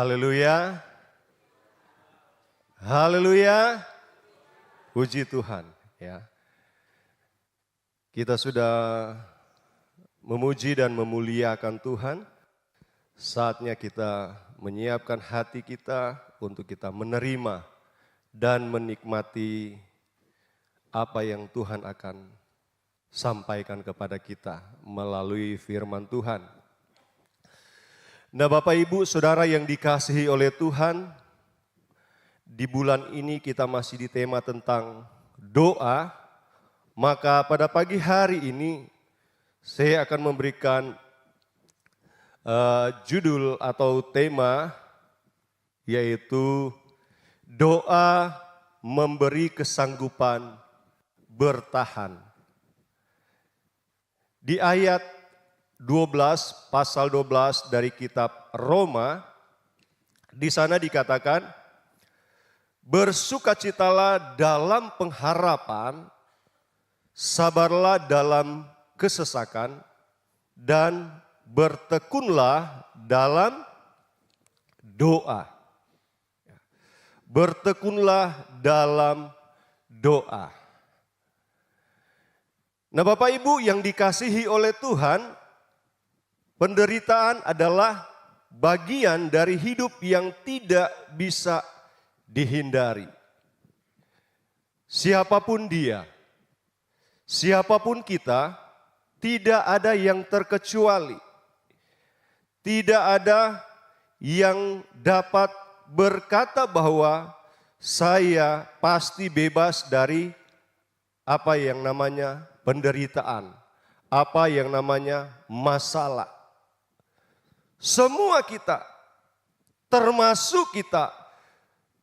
Haleluya. Haleluya. Puji Tuhan, ya. Kita sudah memuji dan memuliakan Tuhan. Saatnya kita menyiapkan hati kita untuk kita menerima dan menikmati apa yang Tuhan akan sampaikan kepada kita melalui firman Tuhan. Nah, Bapak Ibu Saudara yang dikasihi oleh Tuhan, di bulan ini kita masih di tema tentang doa. Maka pada pagi hari ini saya akan memberikan judul atau tema yaitu doa memberi kesanggupan bertahan. Di ayat 12, pasal 12 dari kitab Roma, di sana dikatakan, bersukacitalah dalam pengharapan, sabarlah dalam kesesakan, dan bertekunlah dalam doa. Bertekunlah dalam doa. Nah, Bapak Ibu yang dikasihi oleh Tuhan, penderitaan adalah bagian dari hidup yang tidak bisa dihindari. Siapapun dia, siapapun kita, tidak ada yang terkecuali. Tidak ada yang dapat berkata bahwa saya pasti bebas dari apa yang namanya penderitaan, apa yang namanya masalah. Semua kita,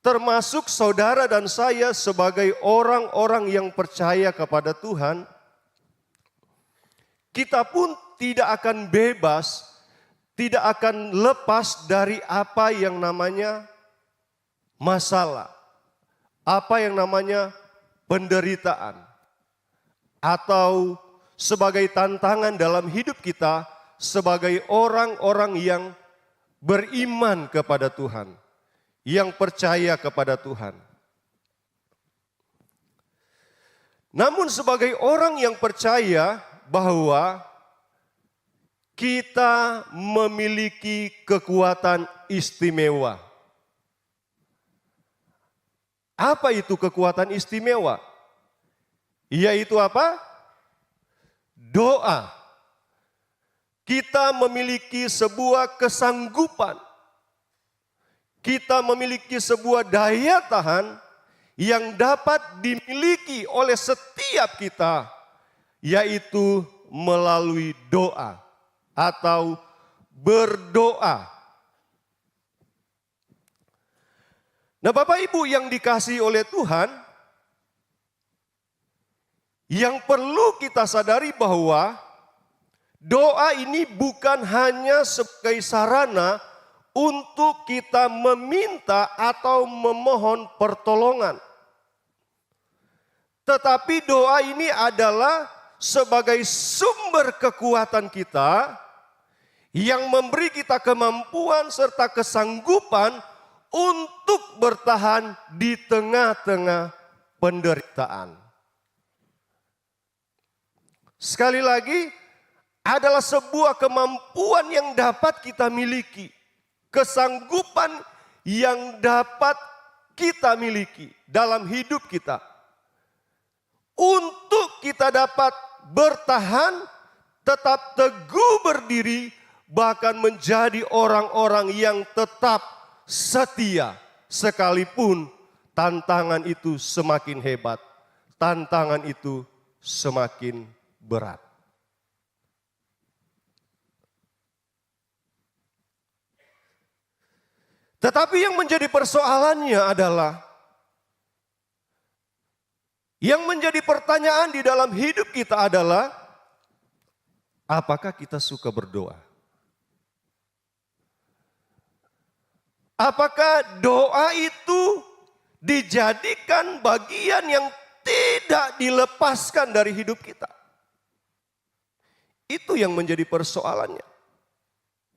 termasuk saudara dan saya sebagai orang-orang yang percaya kepada Tuhan, kita pun tidak akan bebas, tidak akan lepas dari apa yang namanya masalah, apa yang namanya penderitaan. Atau sebagai tantangan dalam hidup kita sebagai orang-orang yang beriman kepada Tuhan, yang percaya kepada Tuhan. Namun sebagai orang yang percaya bahwa kita memiliki kekuatan istimewa. Apa itu kekuatan istimewa? Yaitu apa? Doa. Kita memiliki sebuah kesanggupan. Kita memiliki sebuah daya tahan yang dapat dimiliki oleh setiap kita, yaitu melalui doa atau berdoa. Nah, Bapak Ibu yang dikasihi oleh Tuhan, yang perlu kita sadari bahwa doa ini bukan hanya sebagai sarana untuk kita meminta atau memohon pertolongan. Tetapi doa ini adalah sebagai sumber kekuatan kita yang memberi kita kemampuan serta kesanggupan untuk bertahan di tengah-tengah penderitaan. Sekali lagi, adalah sebuah kemampuan yang dapat kita miliki. Kesanggupan yang dapat kita miliki dalam hidup kita. Untuk kita dapat bertahan, tetap teguh berdiri, bahkan menjadi orang-orang yang tetap setia. Sekalipun tantangan itu semakin hebat, tantangan itu semakin berat. Tetapi yang menjadi persoalannya adalah, yang menjadi pertanyaan di dalam hidup kita adalah, apakah kita suka berdoa? Apakah doa itu dijadikan bagian yang tidak dilepaskan dari hidup kita? Itu yang menjadi persoalannya.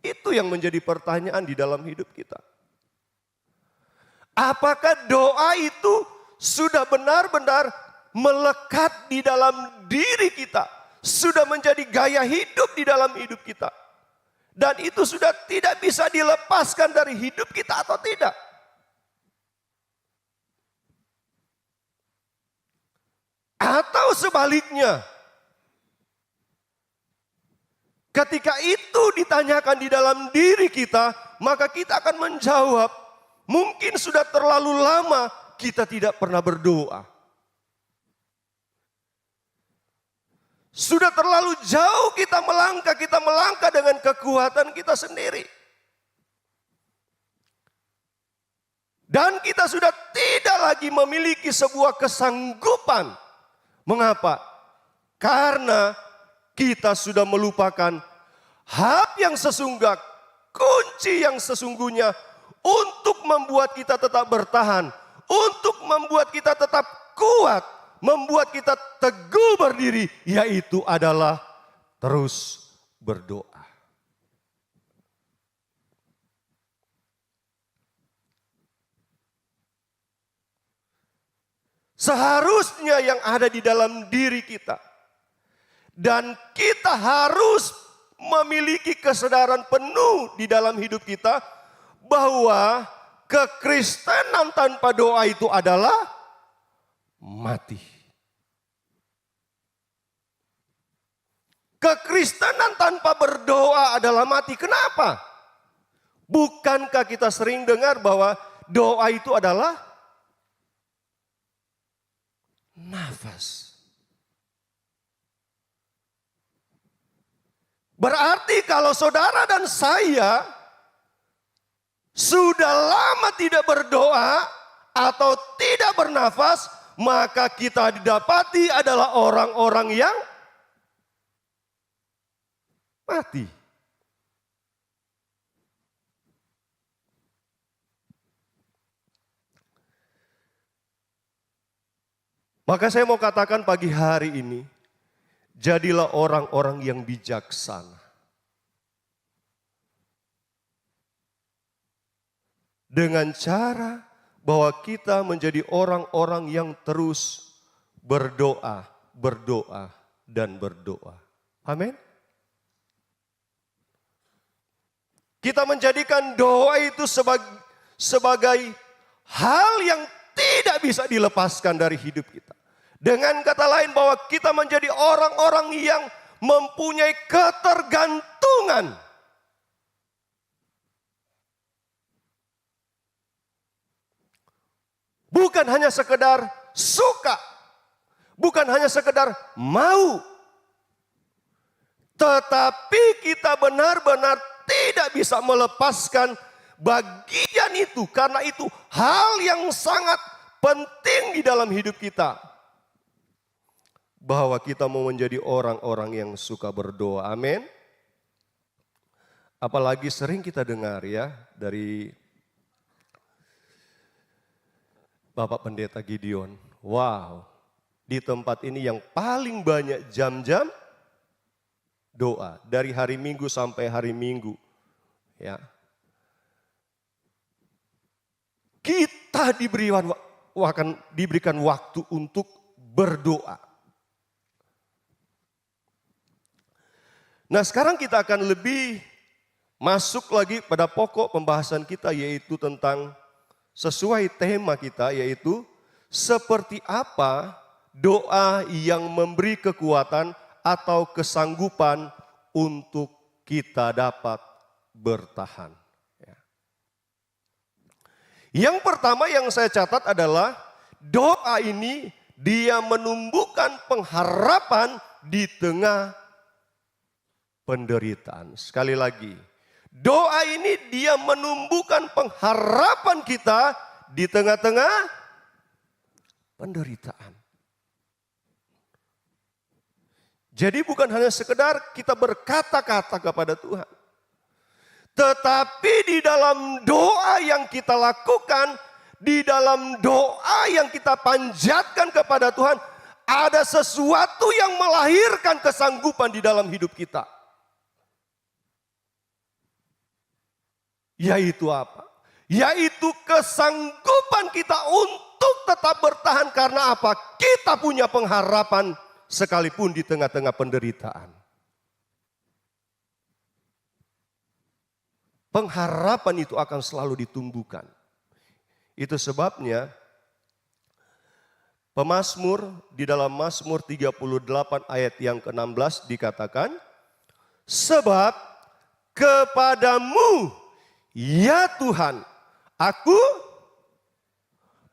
Itu yang menjadi pertanyaan di dalam hidup kita. Apakah doa itu sudah benar-benar melekat di dalam diri kita, sudah menjadi gaya hidup di dalam hidup kita, dan itu sudah tidak bisa dilepaskan dari hidup kita atau tidak? Atau sebaliknya, ketika itu ditanyakan di dalam diri kita, maka kita akan menjawab, mungkin sudah terlalu lama kita tidak pernah berdoa. Sudah terlalu jauh kita melangkah dengan kekuatan kita sendiri. Dan kita sudah tidak lagi memiliki sebuah kesanggupan. Mengapa? Karena kita sudah melupakan hal yang sesungguhnya, kunci yang sesungguhnya untuk membuat kita tetap bertahan, untuk membuat kita tetap kuat, membuat kita teguh berdiri, yaitu adalah terus berdoa. Seharusnya yang ada di dalam diri kita, dan kita harus memiliki kesadaran penuh di dalam hidup kita bahwa kekristenan tanpa doa itu adalah mati. Kekristenan tanpa berdoa adalah mati. Kenapa? Bukankah kita sering dengar bahwa doa itu adalah nafas? Berarti kalau saudara dan saya sudah lama tidak berdoa atau tidak bernafas, maka kita didapati adalah orang-orang yang mati. Maka saya mau katakan pagi hari ini, jadilah orang-orang yang bijaksana. Dengan cara bahwa kita menjadi orang-orang yang terus berdoa, berdoa, dan berdoa. Amin. Kita menjadikan doa itu sebagai hal yang tidak bisa dilepaskan dari hidup kita. Dengan kata lain bahwa kita menjadi orang-orang yang mempunyai ketergantungan. Bukan hanya sekedar suka, bukan hanya sekedar mau, tetapi kita benar-benar tidak bisa melepaskan bagian itu, karena itu hal yang sangat penting di dalam hidup kita. Bahwa kita mau menjadi orang-orang yang suka berdoa, amin. Apalagi sering kita dengar ya dari Bapak Pendeta Gideon. Wow, di tempat ini yang paling banyak jam-jam doa. Dari hari Minggu sampai hari Minggu. Ya. Kita diberikan waktu untuk berdoa. Nah, sekarang kita akan lebih masuk lagi pada pokok pembahasan kita, yaitu tentang sesuai tema kita, yaitu seperti apa doa yang memberi kekuatan atau kesanggupan untuk kita dapat bertahan. Yang pertama yang saya catat adalah doa ini dia menumbuhkan pengharapan di tengah penderitaan. Sekali lagi, doa ini dia menumbuhkan pengharapan kita di tengah-tengah penderitaan. Jadi bukan hanya sekedar kita berkata-kata kepada Tuhan. Tetapi di dalam doa yang kita lakukan, di dalam doa yang kita panjatkan kepada Tuhan, ada sesuatu yang melahirkan kesanggupan di dalam hidup kita. Yaitu apa? Yaitu kesanggupan kita untuk tetap bertahan karena apa? Kita punya pengharapan sekalipun di tengah-tengah penderitaan. Pengharapan itu akan selalu ditumbuhkan. Itu sebabnya pemazmur di dalam Mazmur 38 ayat yang ke-16 dikatakan, sebab kepadamu ya Tuhan aku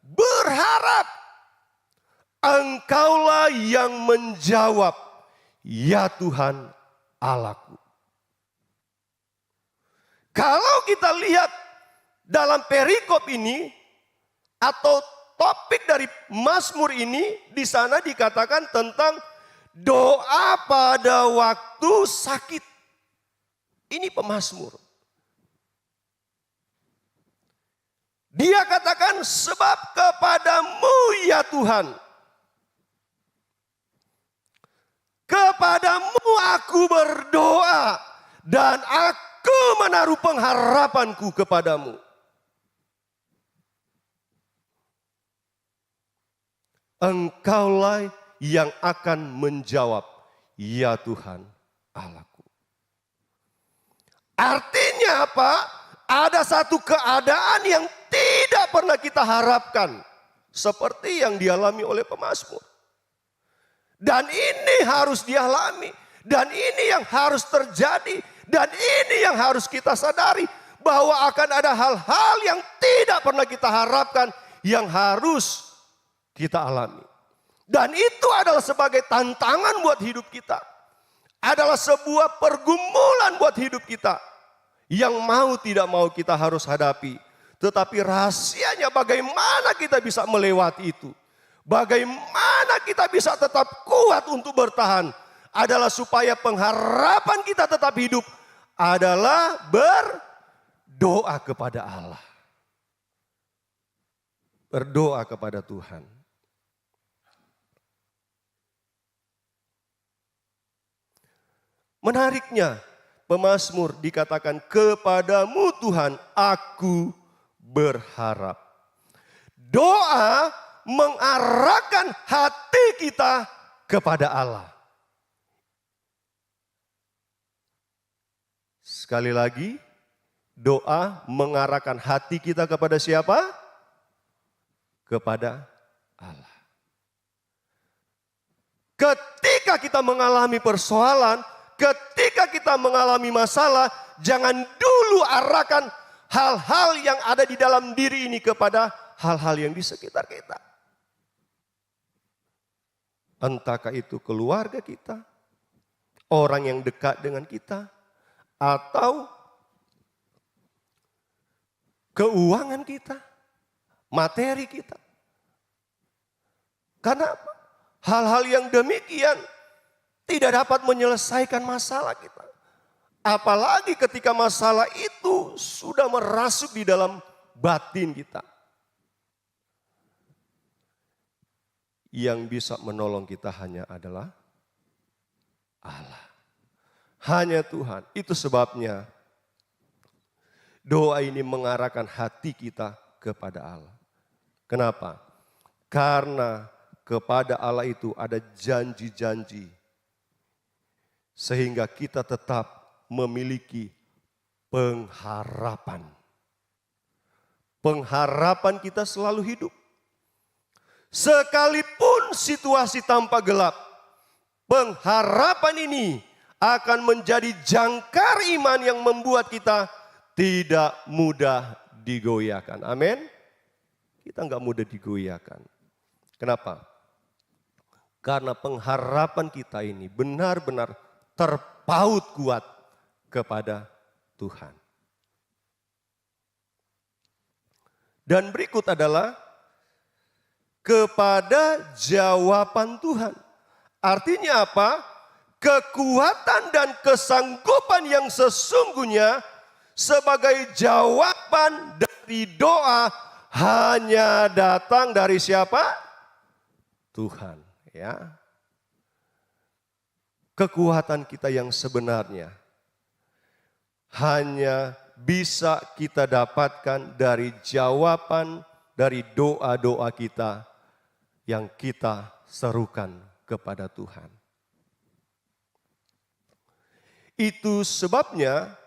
berharap, Engkaulah yang menjawab, ya Tuhan Allahku. Kalau kita lihat dalam perikop ini atau topik dari Mazmur ini, di sana dikatakan tentang doa pada waktu sakit. Ini pemazmur. Dia katakan sebab kepadamu ya Tuhan, kepadamu aku berdoa dan aku menaruh pengharapanku kepadamu. Engkaulah yang akan menjawab, ya Tuhan Allahku. Artinya apa? Ada satu keadaan yang tidak pernah kita harapkan. Seperti yang dialami oleh pemazmur. Dan ini harus dialami. Dan ini yang harus terjadi. Dan ini yang harus kita sadari. Bahwa akan ada hal-hal yang tidak pernah kita harapkan. Yang harus kita alami. Dan itu adalah sebagai tantangan buat hidup kita. Adalah sebuah pergumulan buat hidup kita. Yang mau tidak mau kita harus hadapi. Tetapi rahasianya bagaimana kita bisa melewati itu. Bagaimana kita bisa tetap kuat untuk bertahan. Adalah supaya pengharapan kita tetap hidup. Adalah berdoa kepada Allah. Berdoa kepada Tuhan. Menariknya, pemazmur dikatakan kepadamu Tuhan aku berharap. Doa mengarahkan hati kita kepada Allah. Sekali lagi, doa mengarahkan hati kita kepada siapa? Kepada Allah. Ketika kita mengalami persoalan, ketika kita mengalami masalah, jangan dulu arahkan hal-hal yang ada di dalam diri ini kepada hal-hal yang di sekitar kita. Entahkah itu keluarga kita, orang yang dekat dengan kita, atau keuangan kita, materi kita. Karena hal-hal yang demikian tidak dapat menyelesaikan masalah kita. Apalagi ketika masalah itu sudah merasuk di dalam batin kita. Yang bisa menolong kita hanya adalah Allah. Hanya Tuhan. Itu sebabnya doa ini mengarahkan hati kita kepada Allah. Kenapa? Karena kepada Allah itu ada janji-janji. Sehingga kita tetap memiliki pengharapan. Pengharapan kita selalu hidup. Sekalipun situasi tampak gelap, pengharapan ini akan menjadi jangkar iman yang membuat kita tidak mudah digoyahkan. Amin. Kita enggak mudah digoyahkan. Kenapa? Karena pengharapan kita ini benar-benar terpaut kuat kepada Tuhan. Dan berikut adalah kepada jawaban Tuhan. Artinya apa? Kekuatan dan kesanggupan yang sesungguhnya sebagai jawaban dari doa hanya datang dari siapa? Tuhan, ya. Kekuatan kita yang sebenarnya hanya bisa kita dapatkan dari jawaban dari doa-doa kita yang kita serukan kepada Tuhan. Itu sebabnya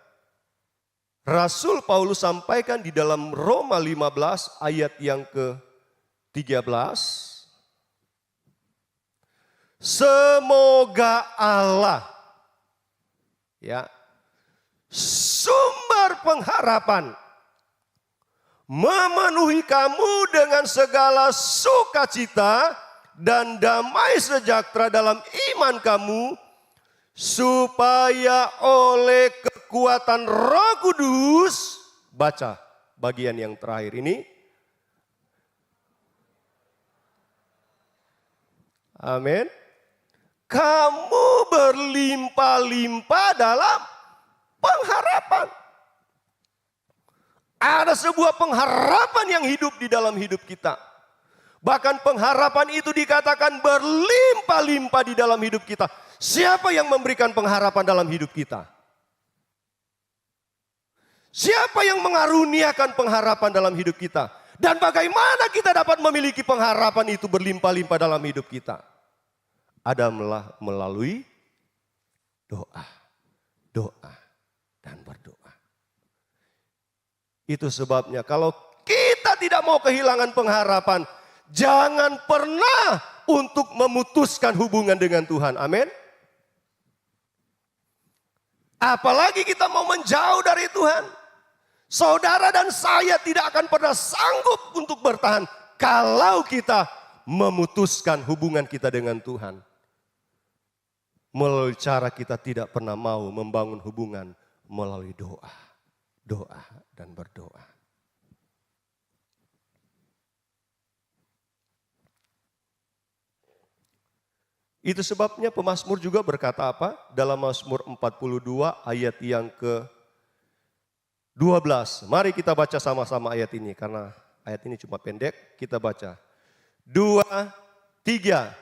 Rasul Paulus sampaikan di dalam Roma 15 ayat yang ke-13. Semoga Allah, ya, sumber pengharapan, memenuhi kamu dengan segala sukacita dan damai sejahtera dalam iman kamu, supaya oleh kekuatan Roh Kudus, baca bagian yang terakhir ini. Amin. Kamu berlimpah-limpah dalam pengharapan. Ada sebuah pengharapan yang hidup di dalam hidup kita. Bahkan pengharapan itu dikatakan berlimpah-limpah di dalam hidup kita. Siapa yang memberikan pengharapan dalam hidup kita? Siapa yang mengaruniakan pengharapan dalam hidup kita? Dan bagaimana kita dapat memiliki pengharapan itu berlimpah-limpah dalam hidup kita? Adalah melalui doa, dan berdoa. Itu sebabnya kalau kita tidak mau kehilangan pengharapan, jangan pernah untuk memutuskan hubungan dengan Tuhan. Amin. Apalagi kita mau menjauh dari Tuhan. Saudara dan saya tidak akan pernah sanggup untuk bertahan kalau kita memutuskan hubungan kita dengan Tuhan. Melalui cara kita tidak pernah mau membangun hubungan melalui doa dan berdoa. Itu sebabnya pemazmur juga berkata apa? Dalam Mazmur 42 ayat yang ke-12. Mari kita baca sama-sama ayat ini karena ayat ini cuma pendek. Kita baca. 2, 3.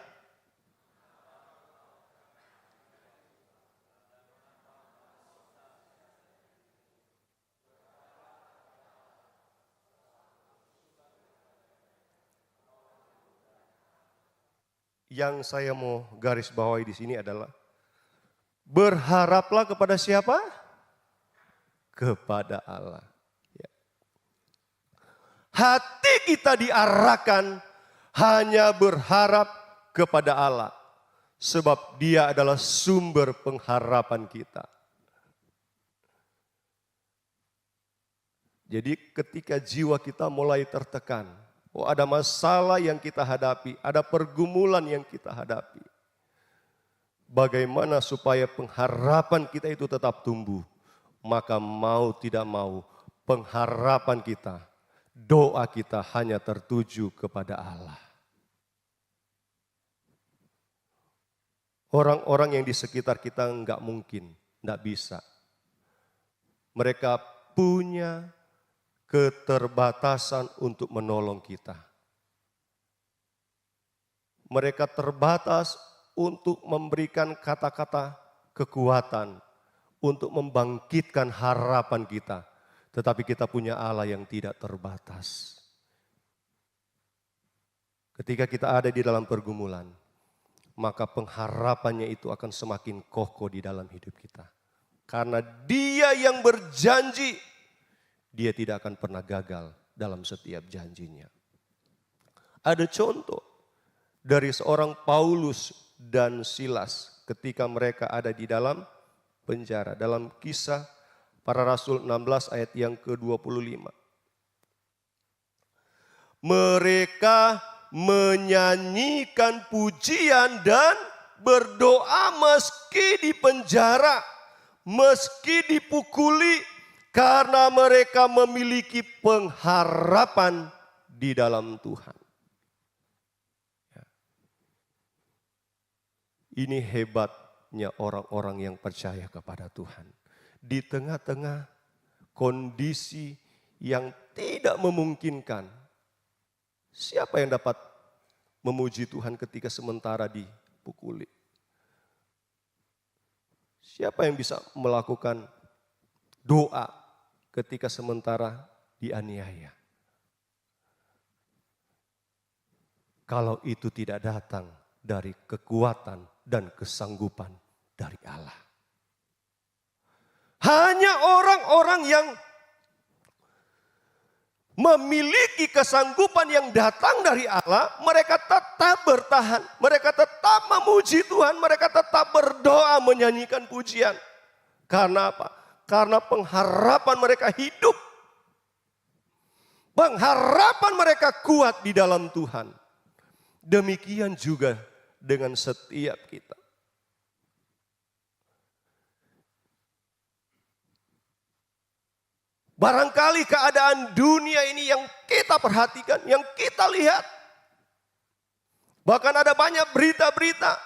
Yang saya mau garis bawahi di sini adalah berharaplah kepada siapa? Kepada Allah. Ya. Hati kita diarahkan hanya berharap kepada Allah. Sebab Dia adalah sumber pengharapan kita. Jadi ketika jiwa kita mulai tertekan, ada masalah yang kita hadapi, ada pergumulan yang kita hadapi. Bagaimana supaya pengharapan kita itu tetap tumbuh? Maka mau tidak mau, pengharapan kita, doa kita hanya tertuju kepada Allah. Orang-orang yang di sekitar kita enggak mungkin, enggak bisa. Mereka punya keterbatasan untuk menolong kita. Mereka terbatas untuk memberikan kata-kata kekuatan, untuk membangkitkan harapan kita. Tetapi kita punya Allah yang tidak terbatas. Ketika kita ada di dalam pergumulan, maka pengharapannya itu akan semakin kokoh di dalam hidup kita. Karena Dia yang berjanji, Dia tidak akan pernah gagal dalam setiap janjinya. Ada contoh dari seorang Paulus dan Silas ketika mereka ada di dalam penjara. Dalam Kisah Para Rasul 16 ayat yang ke-25. Mereka menyanyikan pujian dan berdoa meski di penjara, meski dipukuli, karena mereka memiliki pengharapan di dalam Tuhan. Ini hebatnya orang-orang yang percaya kepada Tuhan. Di tengah-tengah kondisi yang tidak memungkinkan, siapa yang dapat memuji Tuhan ketika sementara dipukuli? Siapa yang bisa melakukan doa ketika sementara dianiaya. Kalau itu tidak datang dari kekuatan dan kesanggupan dari Allah. Hanya orang-orang yang memiliki kesanggupan yang datang dari Allah, mereka tetap bertahan, mereka tetap memuji Tuhan, mereka tetap berdoa menyanyikan pujian. Karena apa? Karena pengharapan mereka hidup. Pengharapan mereka kuat di dalam Tuhan. Demikian juga dengan setiap kita. Barangkali keadaan dunia ini yang kita perhatikan, yang kita lihat. Bahkan ada banyak berita-berita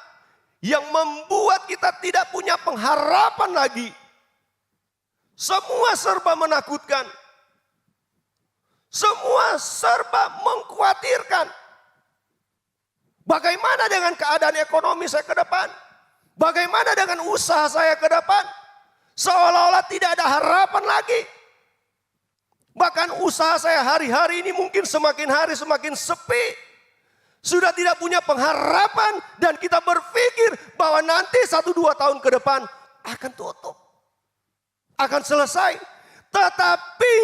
yang membuat kita tidak punya pengharapan lagi. Semua serba menakutkan. Semua serba mengkhawatirkan. Bagaimana dengan keadaan ekonomi saya ke depan? Bagaimana dengan usaha saya ke depan? Seolah-olah tidak ada harapan lagi. Bahkan usaha saya hari-hari ini mungkin semakin hari semakin sepi. Sudah tidak punya pengharapan dan kita berpikir bahwa nanti 1-2 tahun ke depan akan tutup. Akan selesai. Tetapi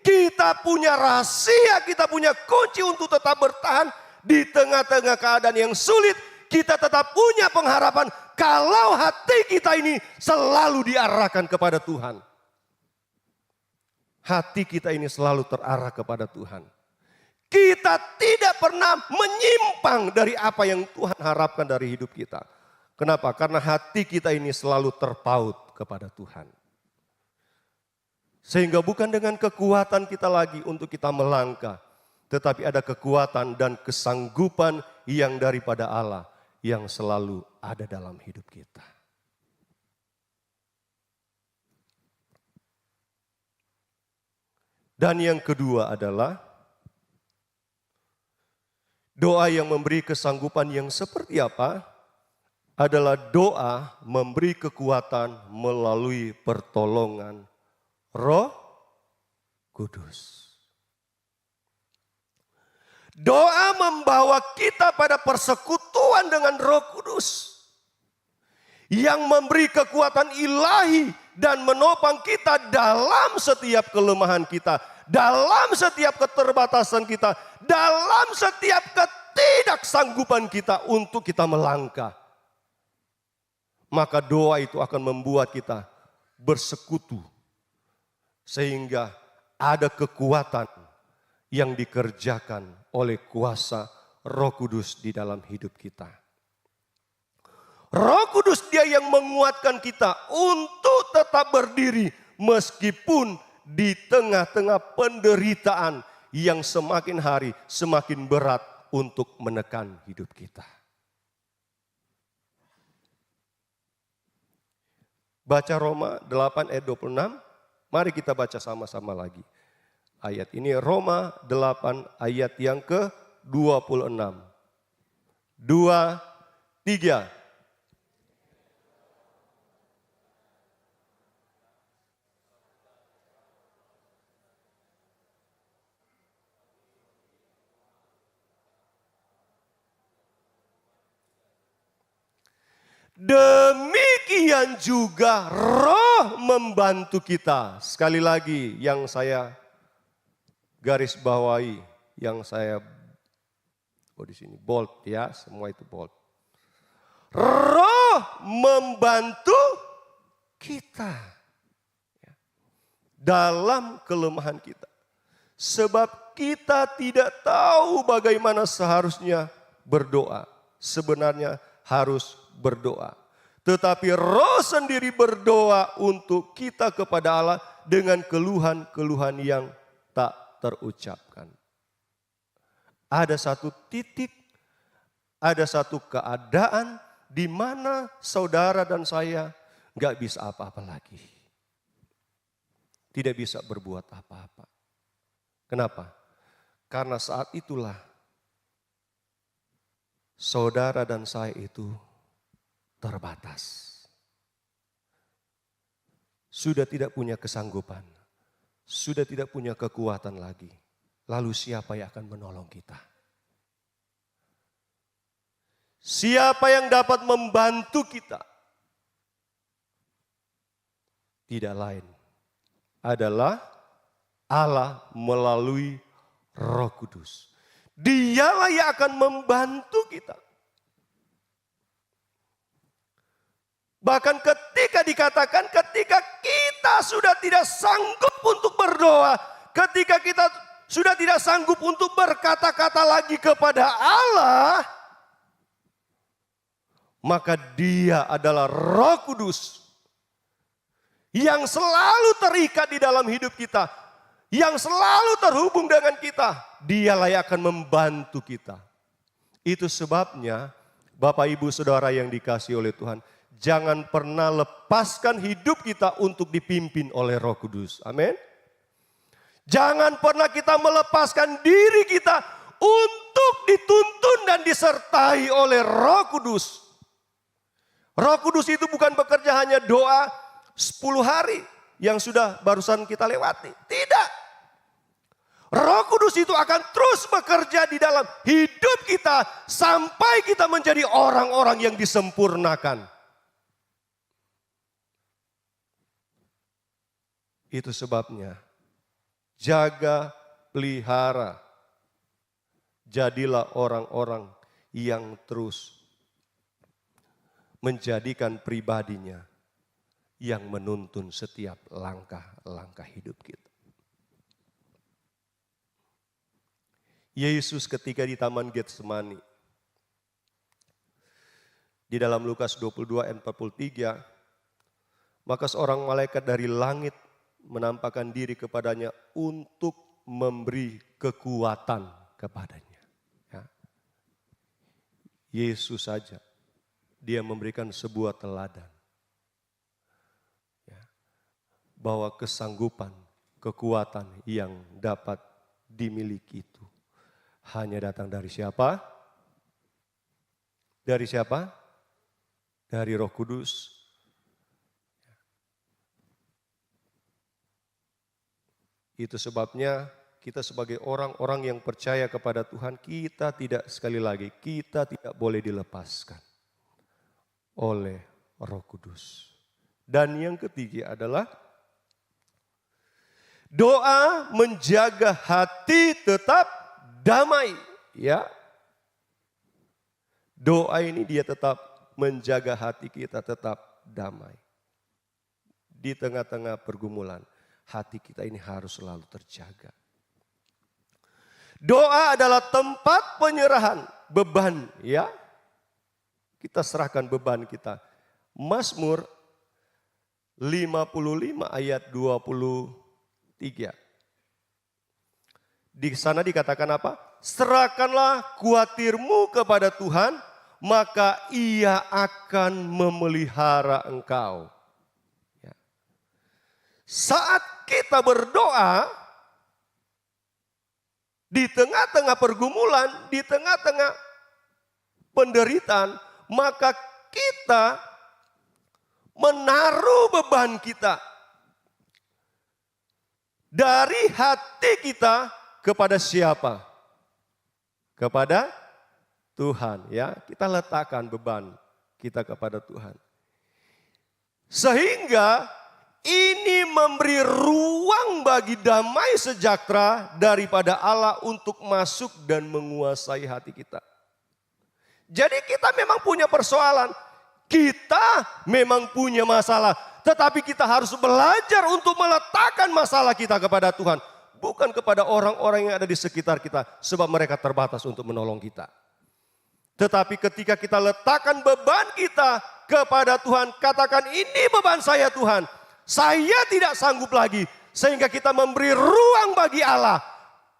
kita punya rahasia, kita punya kunci untuk tetap bertahan di tengah-tengah keadaan yang sulit. Kita tetap punya pengharapan kalau hati kita ini selalu diarahkan kepada Tuhan. Hati kita ini selalu terarah kepada Tuhan. Kita tidak pernah menyimpang dari apa yang Tuhan harapkan dari hidup kita. Kenapa? Karena hati kita ini selalu terpaut kepada Tuhan. Sehingga bukan dengan kekuatan kita lagi untuk kita melangkah. Tetapi ada kekuatan dan kesanggupan yang daripada Allah yang selalu ada dalam hidup kita. Dan yang kedua adalah doa yang memberi kesanggupan yang seperti apa? Adalah doa memberi kekuatan melalui pertolongan Roh Kudus. Doa membawa kita pada persekutuan dengan Roh Kudus yang memberi kekuatan ilahi dan menopang kita dalam setiap kelemahan kita, dalam setiap keterbatasan kita, dalam setiap ketidaksanggupan kita untuk kita melangkah. Maka doa itu akan membuat kita bersekutu sehingga ada kekuatan yang dikerjakan oleh kuasa Roh Kudus di dalam hidup kita. Roh Kudus dia yang menguatkan kita untuk tetap berdiri meskipun di tengah-tengah penderitaan yang semakin hari semakin berat untuk menekan hidup kita. Baca Roma 8 ayat 26, mari kita baca sama-sama lagi. Ayat ini Roma 8 ayat yang ke-26. 2, 3. Demikian juga Roh membantu kita. Sekali lagi yang saya garis bawahi, yang saya di sini bold ya, semua itu bold. Roh membantu kita dalam kelemahan kita. Sebab kita tidak tahu bagaimana seharusnya berdoa. Sebenarnya harus berdoa. Tetapi Roh sendiri berdoa untuk kita kepada Allah dengan keluhan-keluhan yang tak terucapkan. Ada satu titik, ada satu keadaan di mana saudara dan saya gak bisa apa-apa lagi. Tidak bisa berbuat apa-apa. Kenapa? Karena saat itulah saudara dan saya itu terbatas. Sudah tidak punya kesanggupan. sudah tidak punya kekuatan lagi, lalu siapa yang akan menolong kita? Siapa yang dapat membantu kita? Tidak lain adalah Allah melalui Roh Kudus. Dialah yang akan membantu kita. Bahkan ketika dikatakan ketika kita sudah tidak sanggup untuk berdoa, ketika kita sudah tidak sanggup untuk berkata-kata lagi kepada Allah, maka Dia adalah Roh Kudus yang selalu terikat di dalam hidup kita, yang selalu terhubung dengan kita. Dialah yang akan membantu kita. Itu sebabnya Bapak Ibu Saudara yang dikasihi oleh Tuhan, jangan pernah lepaskan hidup kita untuk dipimpin oleh Roh Kudus. Amin. Jangan pernah kita melepaskan diri kita untuk dituntun dan disertai oleh Roh Kudus. Roh Kudus itu bukan bekerja hanya doa 10 hari yang sudah barusan kita lewati. Tidak. Roh Kudus itu akan terus bekerja di dalam hidup kita sampai kita menjadi orang-orang yang disempurnakan. Itu sebabnya jaga, pelihara, jadilah orang-orang yang terus menjadikan pribadinya yang menuntun setiap langkah-langkah hidup kita. Yesus ketika di Taman Getsemani, di dalam Lukas 22 ayat 43, maka seorang malaikat dari langit menampakkan diri kepadanya untuk memberi kekuatan kepadanya. Ya. Yesus saja, Dia memberikan sebuah teladan. Ya. Bahwa kesanggupan, kekuatan yang dapat dimiliki itu hanya datang dari siapa? Dari siapa? Dari Roh Kudus. Itu sebabnya kita sebagai orang-orang yang percaya kepada Tuhan, kita tidak, sekali lagi, kita tidak boleh dilepaskan oleh Roh Kudus. Dan yang ketiga adalah doa menjaga hati tetap damai. Ya, doa ini dia tetap menjaga hati kita tetap damai. Di tengah-tengah pergumulan, hati kita ini harus selalu terjaga. Doa adalah tempat penyerahan beban, ya. Kita serahkan beban kita. Mazmur 55 ayat 23. Di sana dikatakan apa? Serahkanlah khawatirmu kepada Tuhan, maka Ia akan memelihara engkau. Ya. Saat kita berdoa, di tengah-tengah pergumulan, di tengah-tengah penderitaan, maka kita menaruh beban kita dari hati kita kepada siapa? Kepada Tuhan, ya. Kita letakkan beban kita kepada Tuhan. Sehingga ini memberi ruang bagi damai sejahtera daripada Allah untuk masuk dan menguasai hati kita. Jadi kita memang punya persoalan, kita memang punya masalah, tetapi kita harus belajar untuk meletakkan masalah kita kepada Tuhan, bukan kepada orang-orang yang ada di sekitar kita, sebab mereka terbatas untuk menolong kita. Tetapi ketika kita letakkan beban kita kepada Tuhan, katakan ini beban saya Tuhan, saya tidak sanggup lagi, sehingga kita memberi ruang bagi Allah,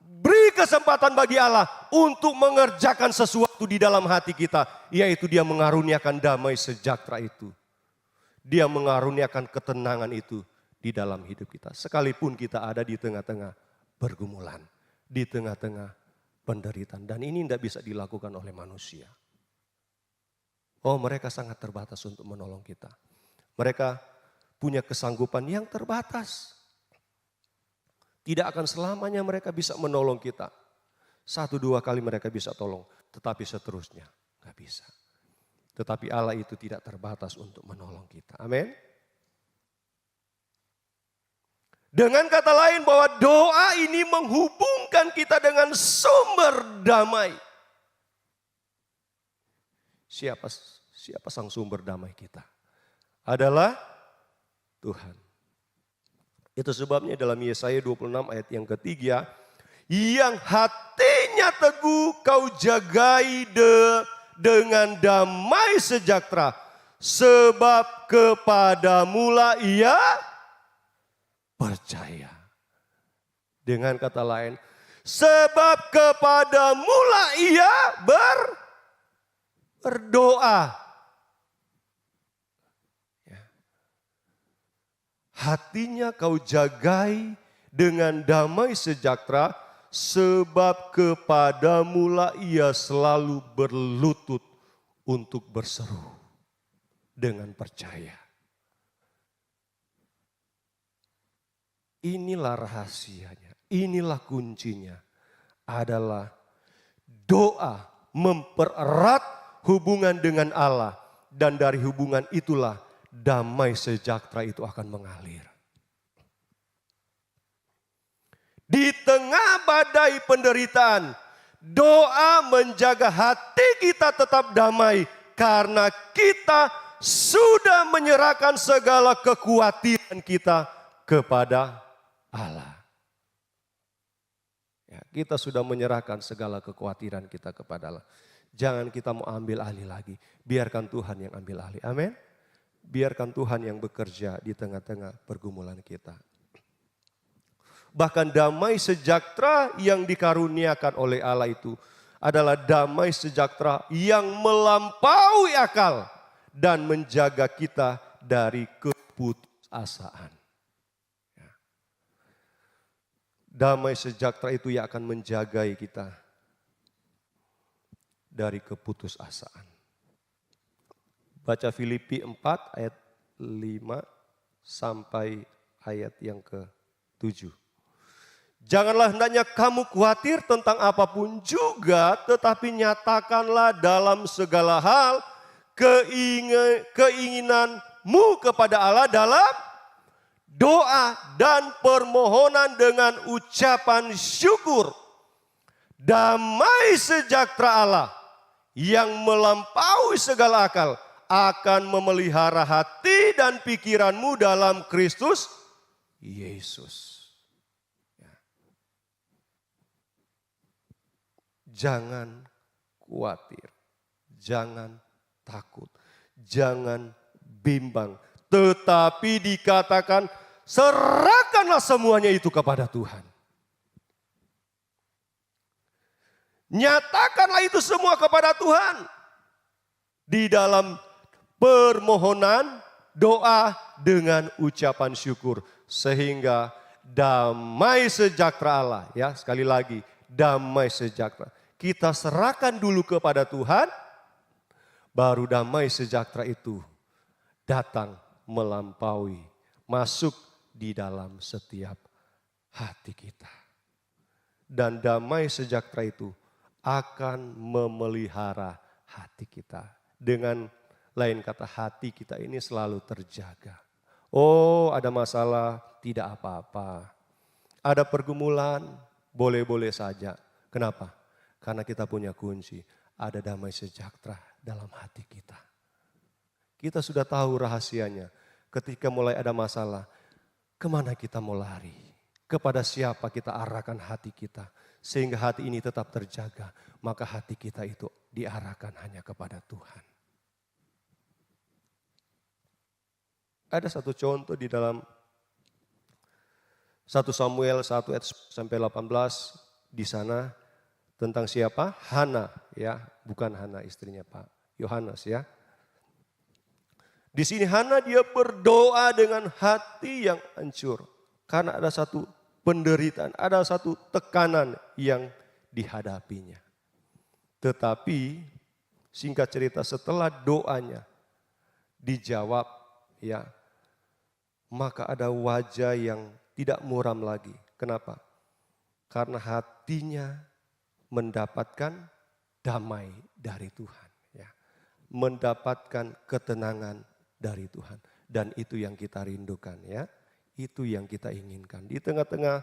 beri kesempatan bagi Allah untuk mengerjakan sesuatu di dalam hati kita, yaitu Dia mengaruniakan damai sejahtera itu. Dia mengaruniakan ketenangan itu di dalam hidup kita. Sekalipun kita ada di tengah-tengah pergumulan, di tengah-tengah penderitaan. Dan ini tidak bisa dilakukan oleh manusia. Oh, mereka sangat terbatas untuk menolong kita. Mereka punya kesanggupan yang terbatas. Tidak akan selamanya mereka bisa menolong kita. 1-2 kali mereka bisa tolong, tetapi seterusnya nggak bisa. Tetapi Allah itu tidak terbatas untuk menolong kita. Amin. Dengan kata lain bahwa doa ini menghubungkan kita dengan sumber damai. Siapa sang sumber damai kita? Adalah Tuhan. Itu sebabnya dalam Yesaya 26 ayat yang ketiga, yang hatinya teguh kau jagai dengan damai sejahtera, sebab kepadamulah ia percaya. Dengan kata lain, sebab kepadamulah ia berdoa. Ya. Hatinya kau jagai dengan damai sejahtera, sebab kepadamulah ia selalu berlutut untuk berseru dengan percaya. Inilah rahasianya, inilah kuncinya, adalah doa mempererat hubungan dengan Allah, dan dari hubungan itulah damai sejahtera itu akan mengalir. Di tengah badai penderitaan, doa menjaga hati kita tetap damai karena kita sudah menyerahkan segala kekhawatiran kita kepada Allah. Ya, kita sudah menyerahkan segala kekhawatiran kita kepada Allah. Jangan kita mau ambil alih lagi. Biarkan Tuhan yang ambil alih. Amin. Biarkan Tuhan yang bekerja di tengah-tengah pergumulan kita. Bahkan damai sejahtera yang dikaruniakan oleh Allah itu adalah damai sejahtera yang melampaui akal dan menjaga kita dari keputusasaan. Damai sejahtera itu yang akan menjagai kita dari keputusasaan. Baca Filipi 4 ayat 5 sampai ayat yang ke-7. Janganlah hendaknya kamu khawatir tentang apapun juga, tetapi nyatakanlah dalam segala hal keinginanmu kepada Allah dalam doa dan permohonan dengan ucapan syukur. Damai sejahtera Allah yang melampaui segala akal akan memelihara hati dan pikiranmu dalam Kristus Yesus. Ya. Jangan khawatir, jangan takut, jangan bimbang. Tetapi dikatakan, serahkanlah semuanya itu kepada Tuhan. Nyatakanlah itu semua kepada Tuhan. Di dalam permohonan, doa dengan ucapan syukur. Sehingga damai sejahtera Allah. Ya, sekali lagi, damai sejahtera. Kita serahkan dulu kepada Tuhan, baru damai sejahtera itu datang melampaui, masuk di dalam setiap hati kita. Dan damai sejahtera itu akan memelihara hati kita. Dengan lain kata, hati kita ini selalu terjaga. Oh, ada masalah, tidak apa-apa. Ada pergumulan, boleh-boleh saja. Kenapa? Karena kita punya kunci, ada damai sejahtera dalam hati kita. Kita sudah tahu rahasianya. Ketika mulai ada masalah, kemana kita mau lari? Kepada siapa kita arahkan hati kita? Sehingga hati ini tetap terjaga. Maka hati kita itu diarahkan hanya kepada Tuhan. Ada satu contoh di dalam 1 Samuel 1 ayat sampai 18. Di sana tentang siapa? Hana, ya, bukan Hana istrinya Pak Yohanes, ya. Di sini Hana dia berdoa dengan hati yang hancur. Karena ada satu penderitaan, ada satu tekanan yang dihadapinya. Tetapi singkat cerita setelah doanya dijawab, ya, maka ada wajah yang tidak muram lagi. Kenapa? Karena hatinya mendapatkan damai dari Tuhan. Ya. Mendapatkan ketenangan dari Tuhan. Dan itu yang kita rindukan ya. Itu yang kita inginkan. Di tengah-tengah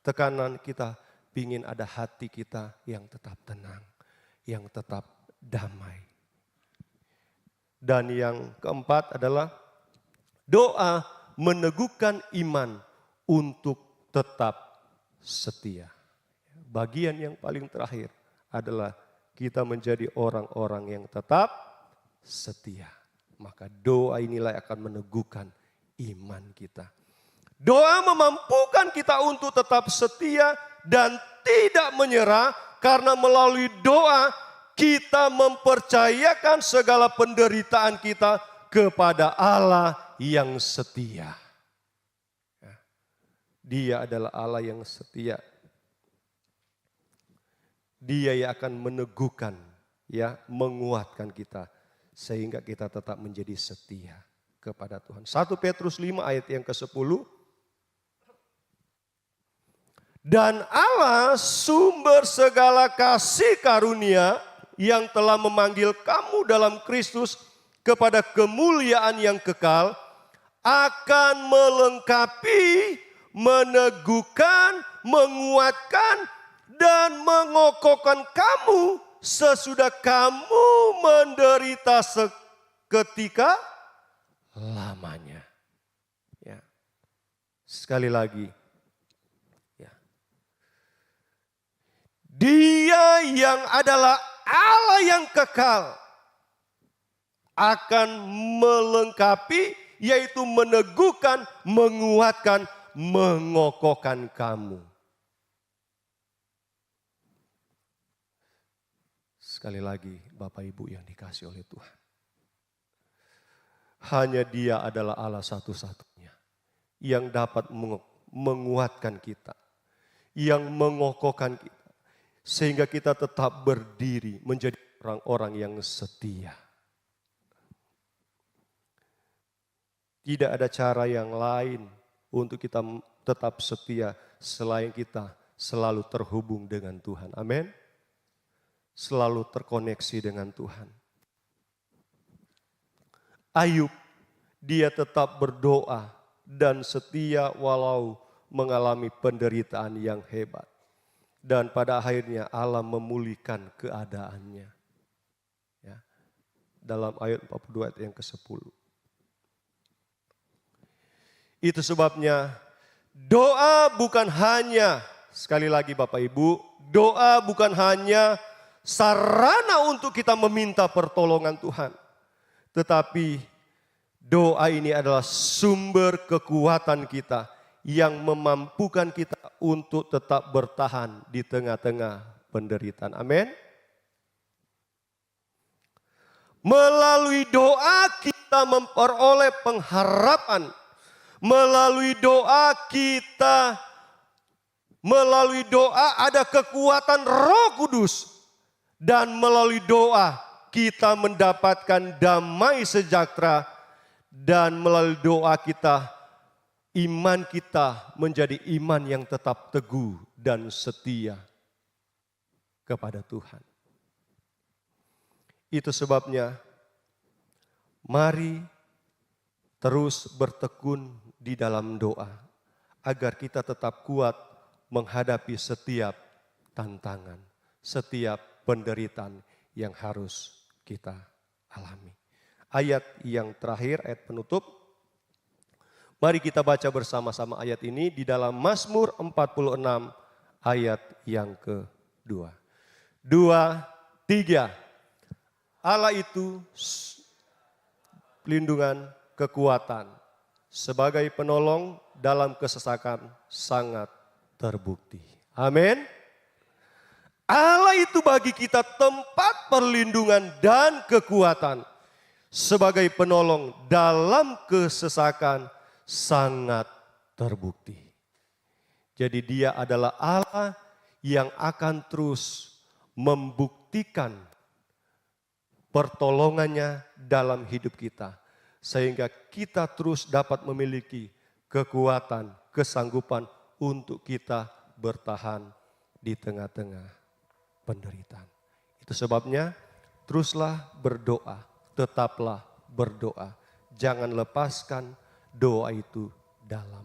tekanan kita ingin ada hati kita yang tetap tenang. Yang tetap damai. Dan yang keempat adalah doa meneguhkan iman untuk tetap setia. Bagian yang paling terakhir adalah kita menjadi orang-orang yang tetap setia. Maka doa inilah yang akan meneguhkan iman kita. Doa memampukan kita untuk tetap setia dan tidak menyerah karena melalui doa kita mempercayakan segala penderitaan kita kepada Allah yang setia. Dia adalah Allah yang setia. Dia yang akan meneguhkan, ya, menguatkan kita sehingga kita tetap menjadi setia kepada Tuhan. 1 Petrus 5 ayat yang ke-10. Dan Allah sumber segala kasih karunia yang telah memanggil kamu dalam Kristus kepada kemuliaan yang kekal akan melengkapi, meneguhkan, menguatkan, dan mengokohkan kamu sesudah kamu menderita seketika lamanya. Ya. Sekali lagi. Ya. Dia yang adalah Allah yang kekal akan melengkapi, yaitu meneguhkan, menguatkan, mengokohkan kamu. Sekali lagi Bapak Ibu yang dikasih oleh Tuhan. Hanya Dia adalah Allah satu-satunya yang dapat menguatkan kita, yang mengokohkan kita. Sehingga kita tetap berdiri menjadi orang-orang yang setia. Tidak ada cara yang lain untuk kita tetap setia selain kita selalu terhubung dengan Tuhan. Amin. Selalu terkoneksi dengan Tuhan. Ayub, dia tetap berdoa dan setia walau mengalami penderitaan yang hebat. Dan pada akhirnya Allah memulihkan keadaannya. Ya. Dalam ayat 42 ayat yang ke-10. Itu sebabnya doa bukan hanya, sekali lagi Bapak Ibu, doa bukan hanya sarana untuk kita meminta pertolongan Tuhan. Tetapi doa ini adalah sumber kekuatan kita yang memampukan kita untuk tetap bertahan di tengah-tengah penderitaan. Amin. Melalui doa kita memperoleh pengharapan. Melalui doa ada kekuatan Roh Kudus. Dan melalui doa kita mendapatkan damai sejahtera. Dan melalui doa kita, iman kita menjadi iman yang tetap teguh dan setia kepada Tuhan. Itu sebabnya mari terus bertekun di dalam doa agar kita tetap kuat menghadapi setiap tantangan, setiap penderitaan yang harus kita alami. Ayat yang terakhir, ayat penutup. Mari kita baca bersama-sama ayat ini di dalam Mazmur 46 ayat yang ke-2. 2, 3. Allah itu pelindungan, kekuatan. Sebagai penolong dalam kesesakan sangat terbukti. Amin. Allah itu bagi kita tempat perlindungan dan kekuatan. Sebagai penolong dalam kesesakan sangat terbukti. Jadi Dia adalah Allah yang akan terus membuktikan pertolongannya dalam hidup kita. Sehingga kita terus dapat memiliki kekuatan, kesanggupan untuk kita bertahan di tengah-tengah penderitaan. Itu sebabnya teruslah berdoa, tetaplah berdoa. Jangan lepaskan doa itu dalam